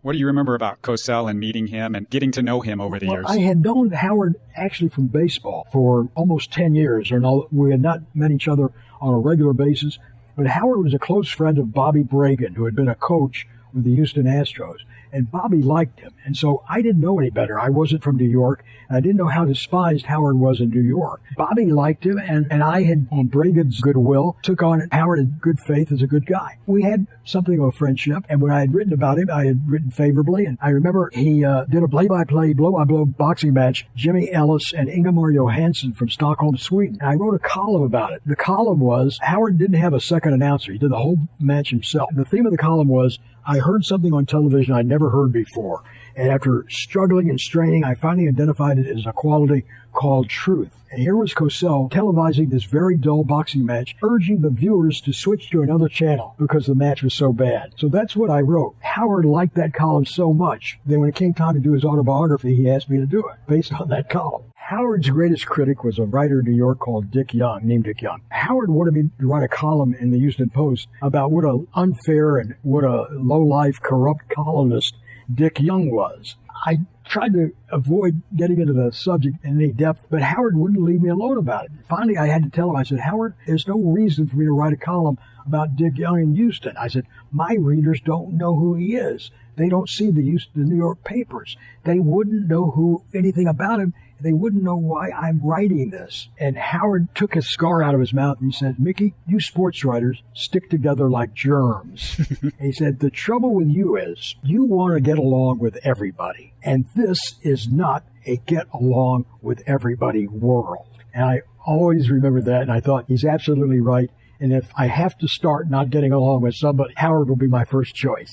What do you remember about Cosell and meeting him and getting to know him over the years? I had known Howard actually from baseball for almost 10 years. We had not met each other on a regular basis, but Howard was a close friend of Bobby Bragan, who had been a coach with the Houston Astros. And Bobby liked him. And so I didn't know any better. I wasn't from New York, and I didn't know how despised Howard was in New York. Bobby liked him, and I had, on Bragan's goodwill, took on Howard in good faith as a good guy. We had something of a friendship, and when I had written about him, I had written favorably. And I remember he did a play-by-play, blow-by-blow boxing match, Jimmy Ellis and Ingemar Johansson from Stockholm, Sweden. And I wrote a column about it. The column was, Howard didn't have a second announcer. He did the whole match himself. The theme of the column was, I heard something on television I'd never heard before, and after struggling and straining, I finally identified it as a quality called truth. And here was Cosell televising this very dull boxing match, urging the viewers to switch to another channel because the match was so bad. So that's what I wrote. Howard liked that column so much that when it came time to do his autobiography, he asked me to do it based on that column. Howard's greatest critic was a writer in New York called named Dick Young. Howard wanted me to write a column in the Houston Post about what an unfair and what a low-life, corrupt columnist Dick Young was. I tried to avoid getting into the subject in any depth, but Howard wouldn't leave me alone about it. Finally, I had to tell him, I said, Howard, there's no reason for me to write a column about Dick Young in Houston. I said, my readers don't know who he is. They don't see the New York papers. They wouldn't know anything about him. They wouldn't know why I'm writing this. And Howard took a scar out of his mouth and he said, Mickey, you sports writers stick together like germs. And he said, the trouble with you is you want to get along with everybody. And this is not a get along with everybody world. And I always remember that. And I thought he's absolutely right. And if I have to start not getting along with somebody, Howard will be my first choice.